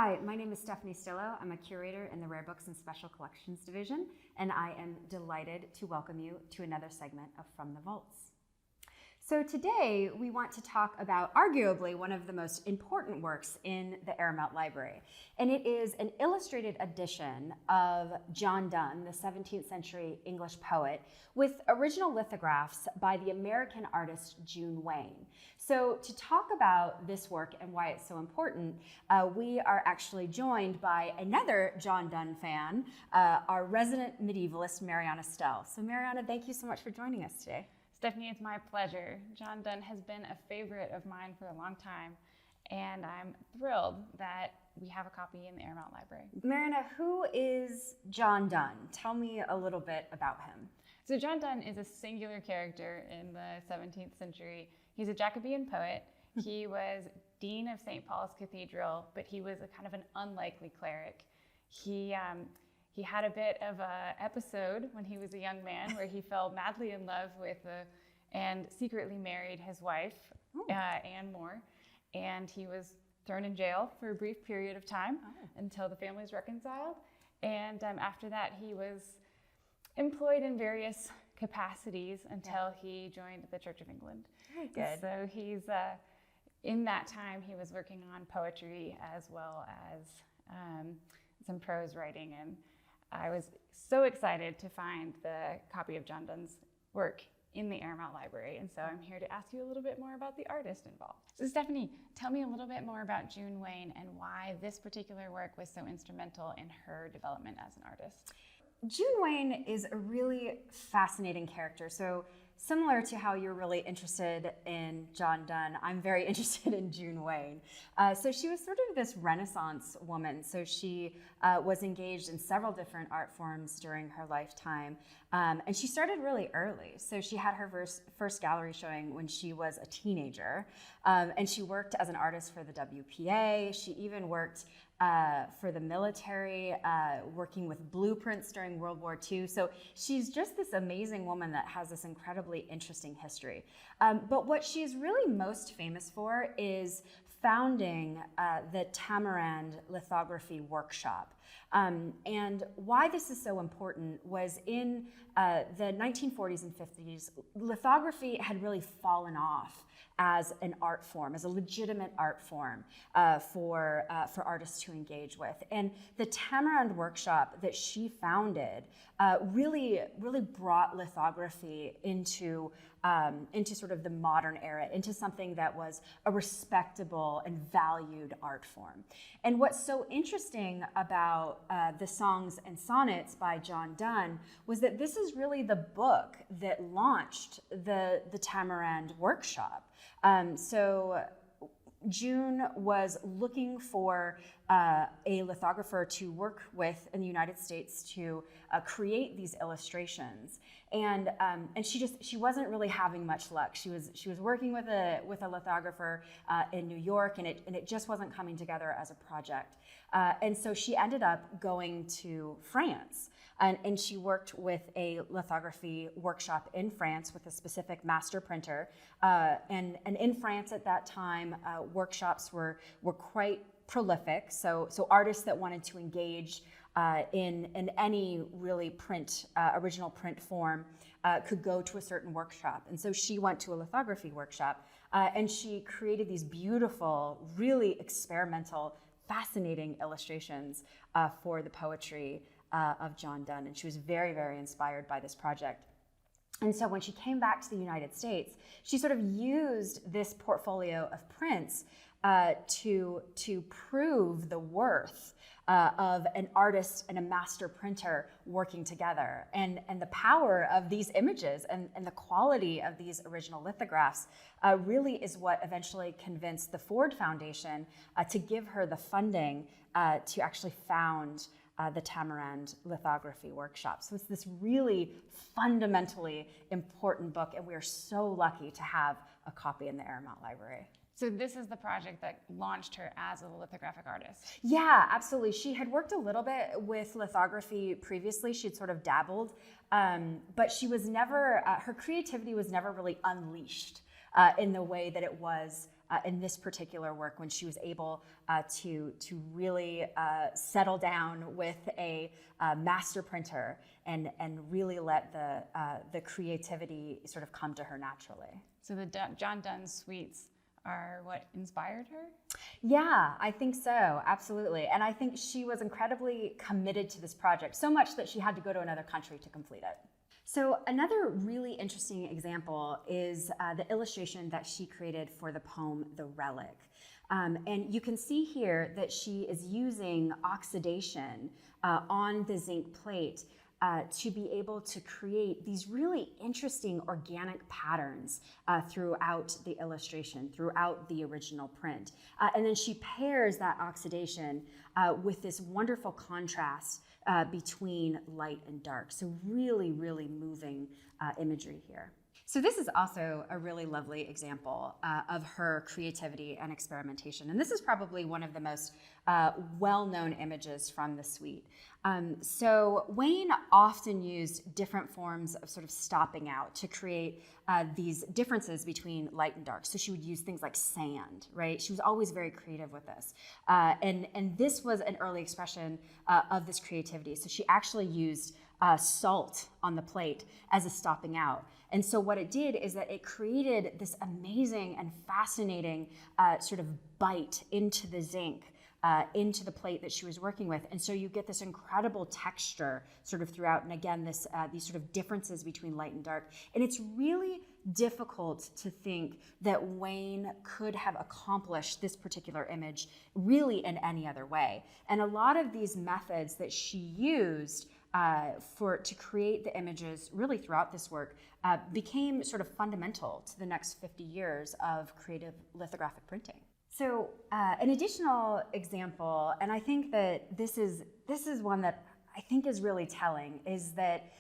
Hi, my name is Stephanie Stillo. I'm a curator in the Rare Books and Special Collections Division, and I am delighted to welcome you to another segment of From the Vaults. So today we want to talk about arguably one of the most important works in the Arrowmount Library, and it is an illustrated edition of John Donne, the 17th century English poet, with original lithographs by the American artist June Wayne. So to talk about this work and why it's so important, we are actually joined by another John Donne fan, our resident medievalist, Mariana Stell. So Mariana, thank you so much for joining us today. Stephanie, it's my pleasure. John Donne has been a favorite of mine for a long time, and I'm thrilled that we have a copy in the Arrowmount Library. Mariana, who is John Donne? Tell me a little bit about him. So John Donne is a singular character in the 17th century. He's a Jacobean poet. He was dean of St. Paul's Cathedral, but he was a kind of an unlikely cleric. He had a bit of an episode when he was a young man where he fell madly in love with and secretly married his wife, Anne More, and he was thrown in jail for a brief period of time until the families reconciled. And after that, he was employed in various capacities until he joined the Church of England. Very good. So he's, in that time, he was working on poetry as well as some prose writing, and I was so excited to find the copy of John Donne's work in the Arrowmount Library, and so I'm here to ask you a little bit more about the artist involved. So Stephanie, tell me a little bit more about June Wayne and why this particular work was so instrumental in her development as an artist. June Wayne is a really fascinating character. So similar to how you're really interested in John Donne, I'm very interested in June Wayne. So she was sort of this Renaissance woman. So she was engaged in several different art forms during her lifetime. And she started really early. So she had her first gallery showing when she was a teenager. And she worked as an artist for the WPA. She even worked for the military, working with blueprints during World War II. So she's just this amazing woman that has this incredibly interesting history. But what she's really most famous for is founding the Tamarand Lithography Workshop. And why this is so important was in the 1940s and 50s, lithography had really fallen off as an art form, as a legitimate art form for artists to engage with. And the Tamarand Workshop that she founded really brought lithography into sort of the modern era, into something that was a respectable and valued art form. And what's so interesting about the Songs and Sonnets by John Donne was that this is really the book that launched the Tamarand Workshop. So June was looking for a lithographer to work with in the United States to create these illustrations, and she wasn't really having much luck. She was working with a lithographer in New York, and it just wasn't coming together as a project. And so she ended up going to France. And she worked with a lithography workshop in France with a specific master printer. And in France at that time, workshops were quite prolific. So artists that wanted to engage in any really original print form could go to a certain workshop. And so she went to a lithography workshop, and she created these beautiful, really experimental, fascinating illustrations for the poetry of John Donne, and she was very, very inspired by this project. And so when she came back to the United States, she sort of used this portfolio of prints to prove the worth of an artist and a master printer working together, and the power of these images and the quality of these original lithographs really is what eventually convinced the Ford Foundation to give her the funding to actually found the Tamarand Lithography Workshop. So it's this really fundamentally important book, and we are so lucky to have a copy in the Arrowmount Library. So this is the project that launched her as a lithographic artist. Yeah, absolutely. She had worked a little bit with lithography previously. She'd sort of dabbled, but she was never, her creativity was never really unleashed in the way that it was in this particular work when she was able to really settle down with a master printer and really let the creativity sort of come to her naturally. So the John Donne suites are what inspired her? Yeah, I think so, absolutely. And I think she was incredibly committed to this project, so much that she had to go to another country to complete it. So another really interesting example is the illustration that she created for the poem, The Relic. And you can see here that she is using oxidation on the zinc plate to be able to create these really interesting organic patterns throughout the illustration, throughout the original print. And then she pairs that oxidation with this wonderful contrast between light and dark. So really, really moving imagery here. So this is also a really lovely example of her creativity and experimentation. And this is probably one of the most well-known images from the suite. So Wayne often used different forms of sort of stopping out to create these differences between light and dark. So she would use things like sand, right? She was always very creative with this. And this was an early expression of this creativity. So she actually used salt on the plate as a stopping out. And so what it did is that it created this amazing and fascinating sort of bite into the zinc, into the plate that she was working with. And so you get this incredible texture sort of throughout. And again, this these sort of differences between light and dark. And it's really difficult to think that Wayne could have accomplished this particular image really in any other way. And a lot of these methods that she used to create the images really throughout this work became sort of fundamental to the next 50 years of creative lithographic printing. So an additional example, and I think that this is one that I think is really telling, is that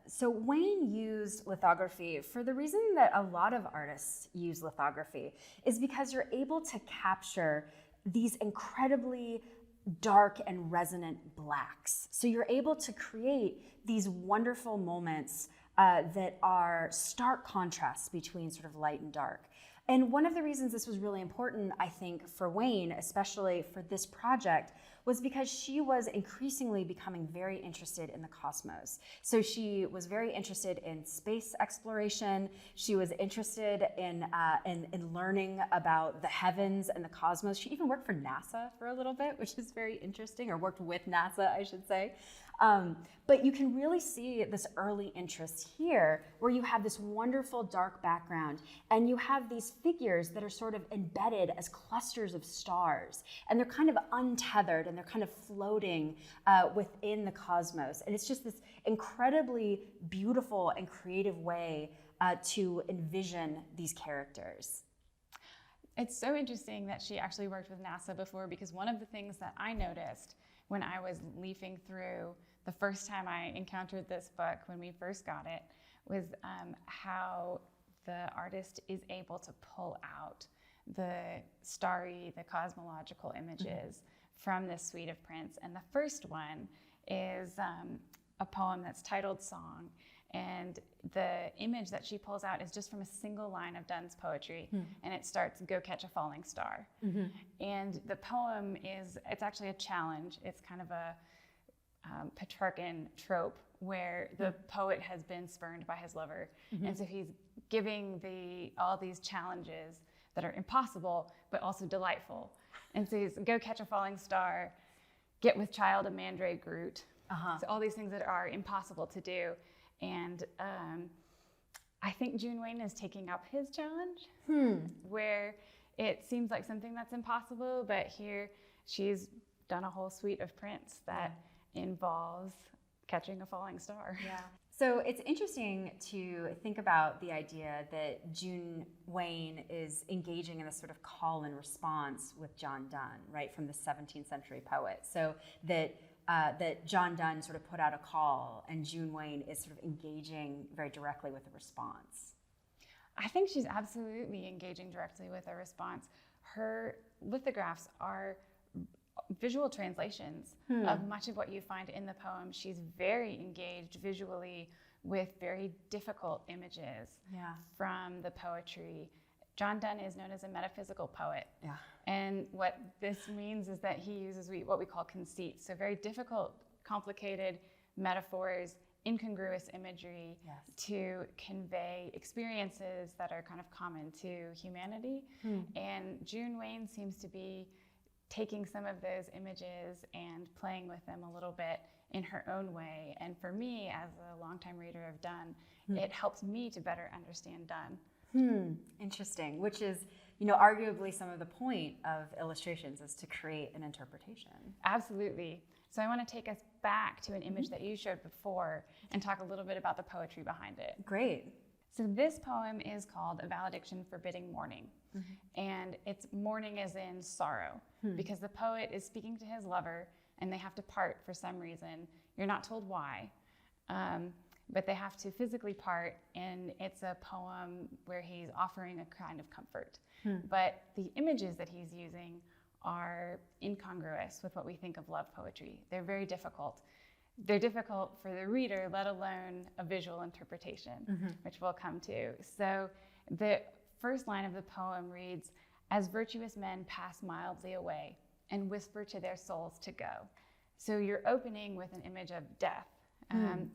so Wayne used lithography for the reason that a lot of artists use lithography, is because you're able to capture these incredibly dark and resonant blacks. So you're able to create these wonderful moments that are stark contrasts between sort of light and dark. And one of the reasons this was really important, I think, for Wayne, especially for this project, was because she was increasingly becoming very interested in the cosmos. So she was very interested in space exploration. She was interested in learning about the heavens and the cosmos. She even worked for NASA for a little bit, which is very interesting, or worked with NASA, I should say. But you can really see this early interest here, where you have this wonderful dark background, and you have these figures that are sort of embedded as clusters of stars, and they're kind of untethered, and they're kind of floating within the cosmos. And it's just this incredibly beautiful and creative way to envision these characters. It's so interesting that she actually worked with NASA before, because one of the things that I noticed when I was leafing through the first time I encountered this book, when we first got it, was how the artist is able to pull out the starry, the cosmological images from this suite of prints. And the first one is a poem that's titled Song. And the image that she pulls out is just from a single line of Donne's poetry. And it starts, "Go catch a falling star." And the poem it's actually a challenge. It's kind of a Petrarchan trope where the poet has been spurned by his lover. And so he's giving all these challenges that are impossible, but also delightful. And so he's, "Go catch a falling star, get with child a mandrake root." So all these things that are impossible to do. And I think June Wayne is taking up his challenge, where it seems like something that's impossible, but here she's done a whole suite of prints that involves catching a falling star. Yeah. So it's interesting to think about the idea that June Wayne is engaging in this sort of call and response with John Donne, right, from the 17th century poet. So that John Donne sort of put out a call, and June Wayne is sort of engaging very directly with a response. I think she's absolutely engaging directly with a response. Her lithographs are visual translations of much of what you find in the poem. She's very engaged visually with very difficult images from the poetry. John Donne is known as a metaphysical poet. Yeah. And what this means is that he uses what we call conceit. So very difficult, complicated metaphors, incongruous imagery to convey experiences that are kind of common to humanity. And June Wayne seems to be taking some of those images and playing with them a little bit in her own way. And for me, as a longtime reader of Donne, it helps me to better understand Donne. Interesting, which is, arguably some of the point of illustrations is to create an interpretation. Absolutely. So I want to take us back to an image that you showed before and talk a little bit about the poetry behind it. Great. So this poem is called A Valediction Forbidding Mourning. And it's mourning as in sorrow, because the poet is speaking to his lover and they have to part for some reason. You're not told why, but they have to physically part, and it's a poem where he's offering a kind of comfort. But the images that he's using are incongruous with what we think of love poetry. They're very difficult. They're difficult for the reader, let alone a visual interpretation, which we'll come to. So the first line of the poem reads, "As virtuous men pass mildly away and whisper to their souls to go." So you're opening with an image of death,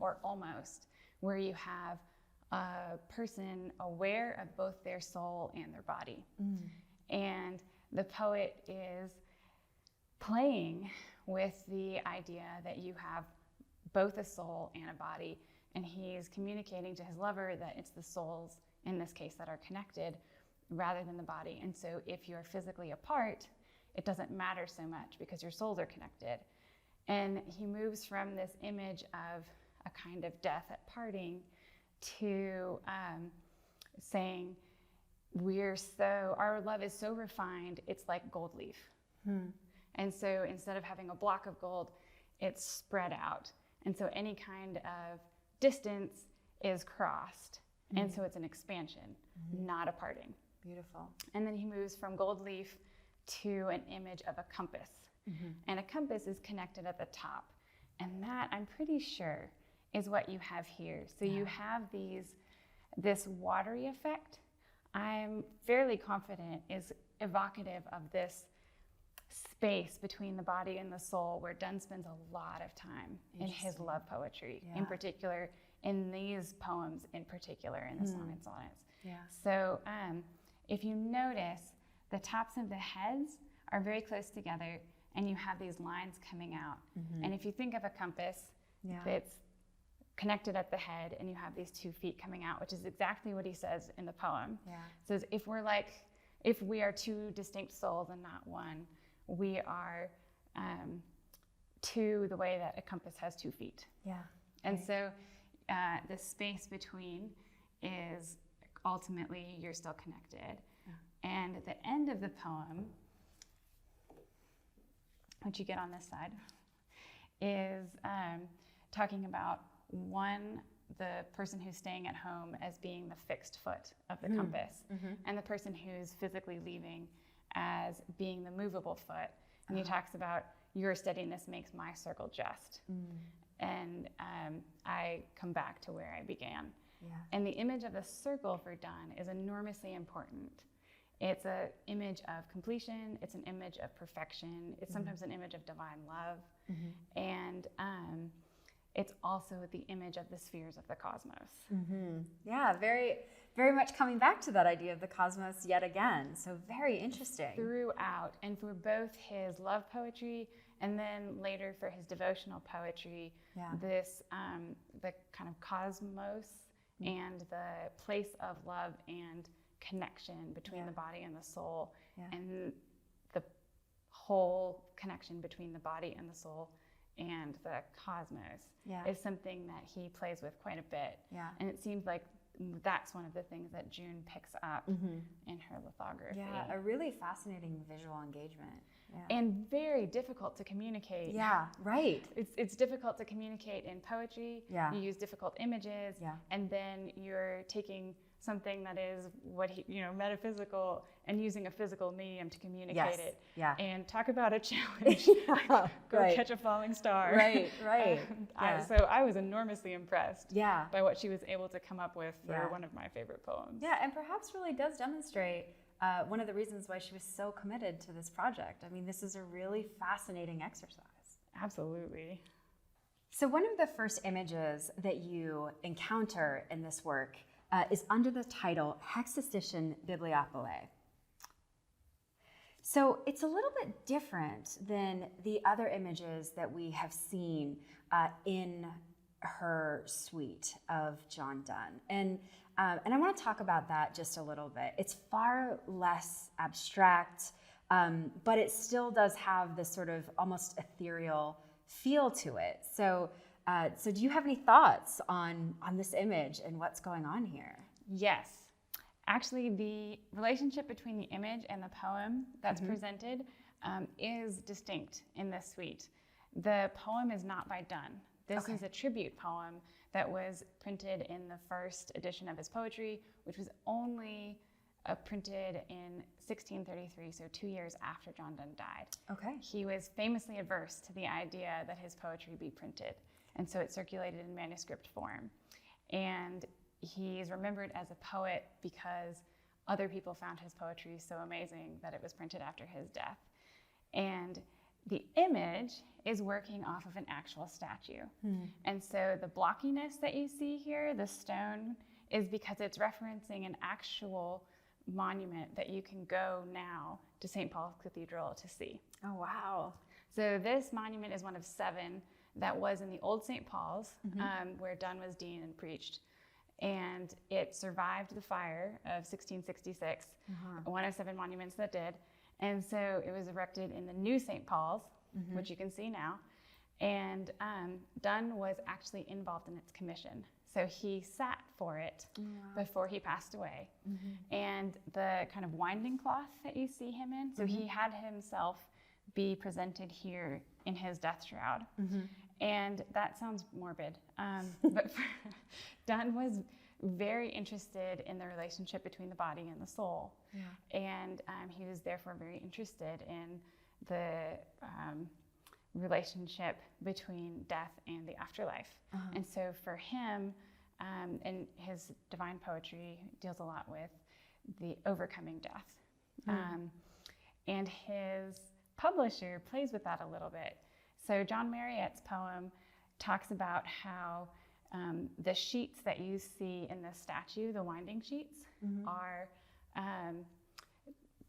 or almost, where you have a person aware of both their soul and their body. And the poet is playing with the idea that you have both a soul and a body, and he's communicating to his lover that it's the souls, in this case, that are connected rather than the body. And so if you're physically apart, it doesn't matter so much because your souls are connected. And he moves from this image of a kind of death at parting to saying, our love is so refined, it's like gold leaf. And so instead of having a block of gold, it's spread out. And so any kind of distance is crossed. And so it's an expansion, not a parting. Beautiful. And then he moves from gold leaf to an image of a compass. And a compass is connected at the top. And that, I'm pretty sure, is what you have here. So you have this watery effect, I'm fairly confident is evocative of this space between the body and the soul, where Donne spends a lot of time in his love poetry, in particular, in these poems in particular, in the Song and Sonnets. So if you notice, the tops of the heads are very close together, and you have these lines coming out. And if you think of a compass that's connected at the head, and you have these 2 feet coming out, which is exactly what he says in the poem. Says, if we are 2 distinct souls and not one, we are 2 the way that a compass has 2 feet. And so the space between is ultimately you're still connected. And at the end of the poem, which you get on this side, is talking about the person who's staying at home as being the fixed foot of the compass, and the person who's physically leaving as being the movable foot. And he talks about, your steadiness makes my circle just. And I come back to where I began. And the image of the circle for Donne is enormously important. It's an image of completion. It's an image of perfection. It's sometimes an image of divine love. And it's also the image of the spheres of the cosmos. Yeah, very, very much coming back to that idea of the cosmos yet again. So very interesting. Throughout, and for both his love poetry and then later for his devotional poetry, this the kind of cosmos and the place of love and connection between the body and the soul, and the whole connection between the body and the soul and the cosmos is something that he plays with quite a bit. And it seems like that's one of the things that June picks up in her lithography. A really fascinating visual engagement. And very difficult to communicate. It's difficult to communicate in poetry. You use difficult images, and then you're taking something that is what he, metaphysical, and using a physical medium to communicate Yes. it. Yeah. And talk about a challenge. Yeah, Go right. catch a falling star. Right. Yeah. So I was enormously impressed Yeah. by what she was able to come up with for Yeah. one of my favorite poems. Yeah, and perhaps really does demonstrate one of the reasons why she was so committed to this project. I mean, this is a really fascinating exercise. Absolutely. So one of the first images that you encounter in this work is under the title Hexastition Bibliopolae. So it's a little bit different than the other images that we have seen in her suite of John Donne. And I want to talk about that just a little bit. It's far less abstract, but it still does have this sort of almost ethereal feel to it. So do you have any thoughts on this image and what's going on here? Yes. Actually, the relationship between the image and the poem that's presented is distinct in this suite. The poem is not by Donne. This is a tribute poem that was printed in the first edition of his poetry, which was only printed in 1633, so 2 years after John Donne died. Okay. He was famously averse to the idea that his poetry be printed, and so it circulated in manuscript form. And he's remembered as a poet because other people found his poetry so amazing that it was printed after his death. And the image is working off of an actual statue. And so the blockiness that you see here, the stone, is because it's referencing an actual monument that you can go now to St. Paul's Cathedral to see. Oh, wow. So this monument is one of 7 that was in the old St. Paul's, where Donne was dean and preached. And it survived the fire of 1666, one of 7 monuments that did. And so it was erected in the new St. Paul's, which you can see now. And Donne was actually involved in its commission. So he sat for it before he passed away. And the kind of winding cloth that you see him in, so he had himself be presented here in his death shroud. And that sounds morbid, but Donne was very interested in the relationship between the body and the soul. And he was therefore very interested in the relationship between death and the afterlife. And so for him, and his divine poetry deals a lot with the overcoming death. And his publisher plays with that a little bit. So John Marriott's poem talks about how the sheets that you see in the statue, the winding sheets, are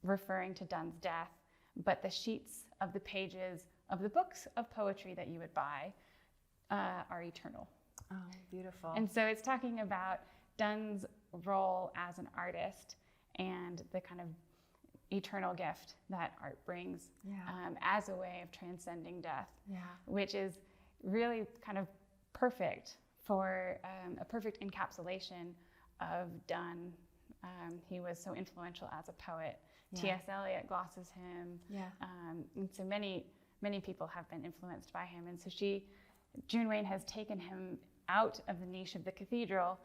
referring to Donne's death, but the sheets of the pages of the books of poetry that you would buy are eternal. Oh, beautiful. And so it's talking about Donne's role as an artist and the kind of eternal gift that art brings as a way of transcending death, which is really kind of perfect for a perfect encapsulation of Donne. He was so influential as a poet. T.S. Eliot glosses him. And so many people have been influenced by him. And so June Wayne has taken him out of the niche of the cathedral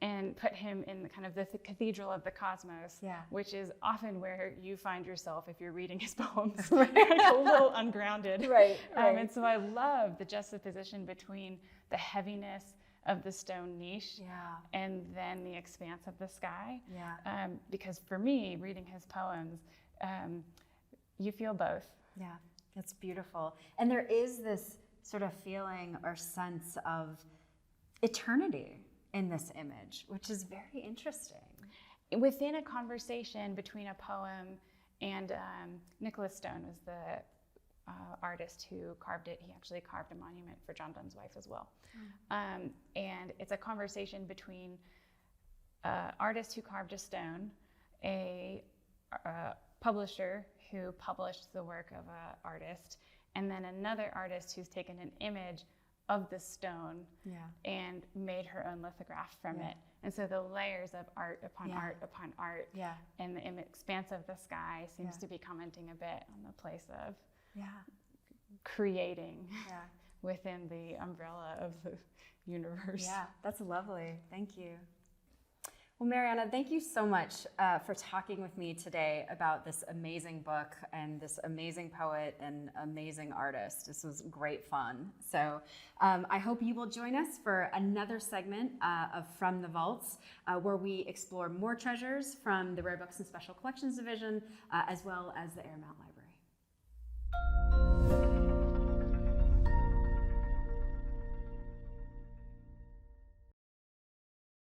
and put him in the kind of the cathedral of the cosmos, which is often where you find yourself if you're reading his poems, like a little ungrounded. And so I love the juxtaposition between the heaviness of the stone niche and then the expanse of the sky. Because for me, reading his poems, you feel both. Yeah, that's beautiful. And there is this sort of feeling or sense of eternity in this image, which is very interesting. Within a conversation between a poem and Nicholas Stone was the artist who carved it. He actually carved a monument for John Donne's wife as well. And it's a conversation between an artist who carved a stone, a publisher who published the work of an artist, and then another artist who's taken an image of the stone and made her own lithograph from it. And so the layers of art upon art upon art and the expanse of the sky seems to be commenting a bit on the place of creating within the umbrella of the universe. Yeah, that's lovely. Thank you. Well, Mariana, thank you so much for talking with me today about this amazing book and this amazing poet and amazing artist. This was great fun. So I hope you will join us for another segment of From the Vaults, where we explore more treasures from the Rare Books and Special Collections Division, as well as the Airmount Library.